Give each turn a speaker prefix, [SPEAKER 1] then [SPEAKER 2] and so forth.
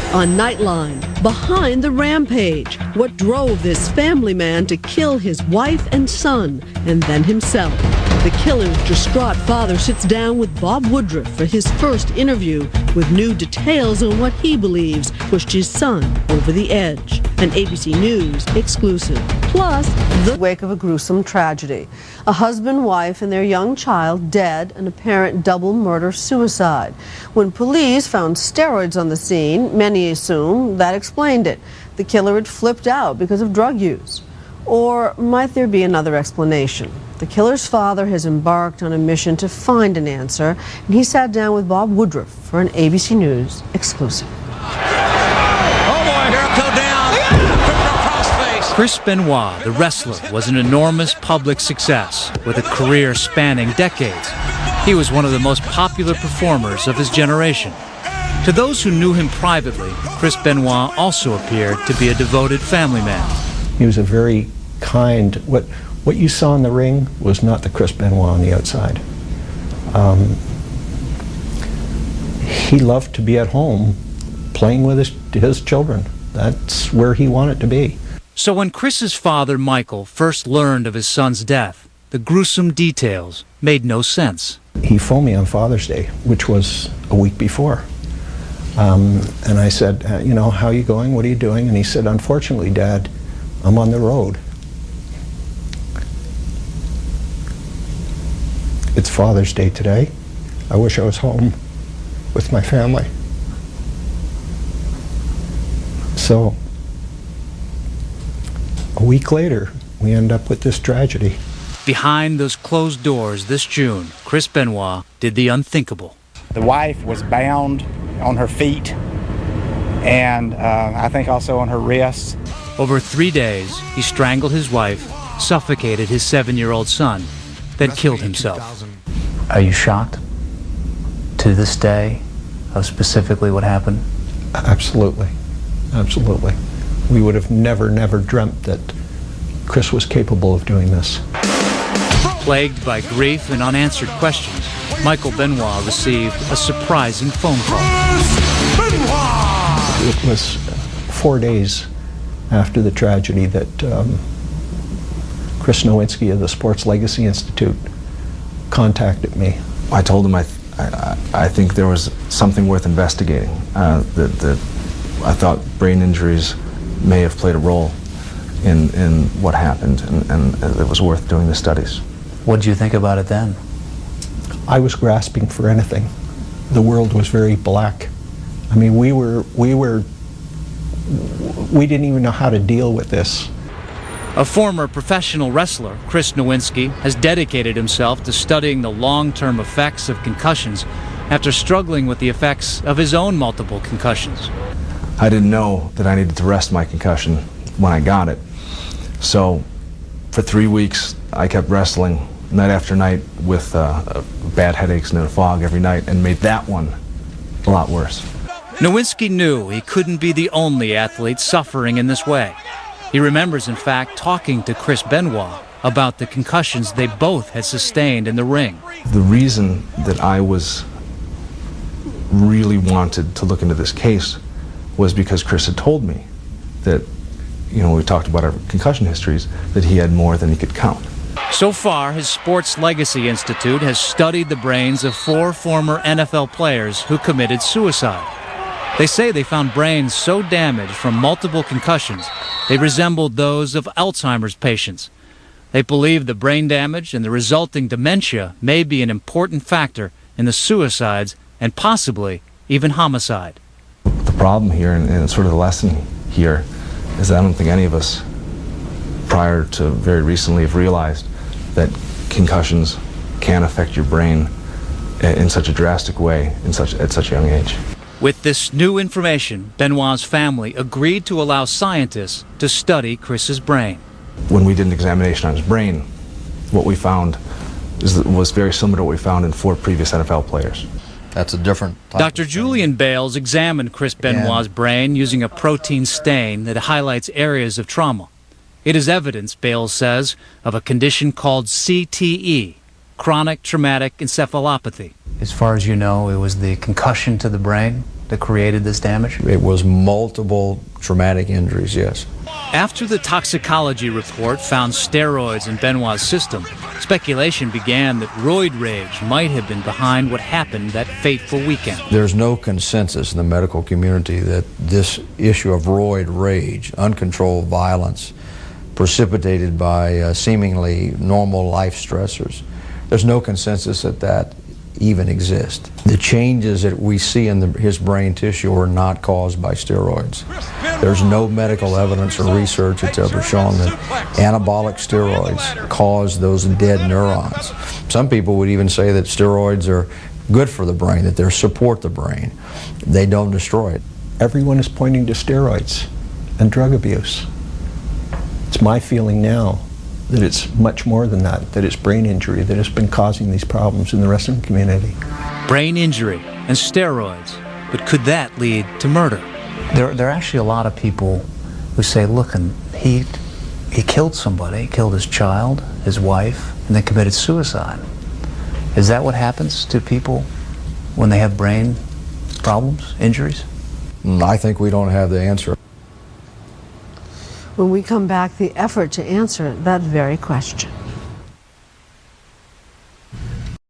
[SPEAKER 1] Tonight on Nightline, behind the rampage, what drove this family man to kill his wife and son, and then himself. The killer's distraught father sits down with Bob Woodruff for his first interview with new details on what he believes pushed his son over the edge. An ABC News exclusive. Plus, the wake of a gruesome tragedy. A husband, wife, and their young child dead, an apparent double murder-suicide. When police found steroids on the scene, many assume that explained it. The killer had flipped out because of drug use. Or might there be another explanation? The killer's father has embarked on a mission to find an answer, and he sat down with Bob Woodruff for an ABC News exclusive.
[SPEAKER 2] Oh boy, here it go down. Crossface.
[SPEAKER 3] Chris Benoit, the wrestler, was an enormous public success with a career spanning decades. He was one of the most popular performers of his generation. To those who knew him privately, Chris Benoit also appeared to be a devoted family man.
[SPEAKER 4] He was a very kind, what you saw in the ring was not the Chris Benoit on the outside. He loved to be at home playing with his children. That's where he wanted to be.
[SPEAKER 3] So when Chris's father, Michael, first learned of his son's death, the gruesome details made no sense.
[SPEAKER 4] He phoned me on Father's Day, which was a week before. And I said, you know, how are you going? What are you doing? And he said, unfortunately, Dad, I'm on the road. It's Father's Day today. I wish I was home with my family. So, a week later, we end up with this tragedy.
[SPEAKER 3] Behind those closed doors this June, Chris Benoit did the unthinkable.
[SPEAKER 5] The wife was bound on her feet and I think also on her wrists.
[SPEAKER 3] Over 3 days, he strangled his wife, suffocated his 7-year-old son, then killed himself. Are you shocked to this day of specifically what happened?
[SPEAKER 4] Absolutely. Absolutely. We would have never dreamt that Chris was capable of doing this.
[SPEAKER 3] Plagued by grief and unanswered questions, Michael Benoit received a surprising phone call.
[SPEAKER 4] It was 4 days after the tragedy that Chris Nowinski of the Sports Legacy Institute contacted me.
[SPEAKER 6] I told him I think there was something worth investigating. That I thought brain injuries may have played a role in what happened, and it was worth doing the studies.
[SPEAKER 3] What did you think about it then?
[SPEAKER 4] I was grasping for anything. The world was very black. I mean, we didn't even know how to deal with this.
[SPEAKER 3] A former professional wrestler, Chris Nowinski, has dedicated himself to studying the long-term effects of concussions after struggling with the effects of his own multiple concussions.
[SPEAKER 6] I didn't know that I needed to rest my concussion when I got it. So for 3 weeks, I kept wrestling night after night with bad headaches and a fog every night, and made that one a lot worse.
[SPEAKER 3] Nowinski knew he couldn't be the only athlete suffering in this way. He remembers, in fact, talking to Chris Benoit about the concussions they both had sustained in the ring.
[SPEAKER 6] The reason that I really wanted to look into this case was because Chris had told me that, you know, we talked about our concussion histories, that he had more than he could count.
[SPEAKER 3] So far, his Sports Legacy Institute has studied the brains of 4 former NFL players who committed suicide. They say they found brains so damaged from multiple concussions, they resembled those of Alzheimer's patients. They believe the brain damage and the resulting dementia may be an important factor in the suicides and possibly even homicide.
[SPEAKER 6] The problem here, and sort of the lesson here, is that I don't think any of us prior to very recently have realized that concussions can affect your brain in such a drastic way at such a young age.
[SPEAKER 3] With this new information, Benoit's family agreed to allow scientists to study Chris's brain.
[SPEAKER 6] When we did an examination on his brain, what we found was very similar to what we found in 4 previous NFL players.
[SPEAKER 2] That's a different type.
[SPEAKER 3] Dr. Julian Bales examined Chris Benoit's brain using a protein stain that highlights areas of trauma. It is evidence, Bales says, of a condition called CTE, chronic traumatic encephalopathy. As far as you know, it was the concussion to the brain that created this damage?
[SPEAKER 7] It was multiple traumatic injuries, yes.
[SPEAKER 3] After the toxicology report found steroids in Benoit's system, speculation began that roid rage might have been behind what happened that fateful weekend.
[SPEAKER 7] There's no consensus in the medical community that this issue of roid rage, uncontrolled violence, precipitated by seemingly normal life stressors, there's no consensus that even exists. The changes that we see in his brain tissue are not caused by steroids. There's no medical evidence or research that's ever shown that anabolic steroids cause those dead neurons. Some people would even say that steroids are good for the brain, that they support the brain. They don't destroy it.
[SPEAKER 4] Everyone is pointing to steroids and drug abuse. It's my feeling now that it's much more than that it's brain injury that has been causing these problems in the wrestling community.
[SPEAKER 3] Brain injury and steroids, but could that lead to murder? There are actually a lot of people who say, look, and he killed somebody, killed his child, his wife, and then committed suicide. Is that what happens to people when they have brain problems, injuries?
[SPEAKER 7] I think we don't have the answer.
[SPEAKER 1] When we come back, the effort to answer that very question.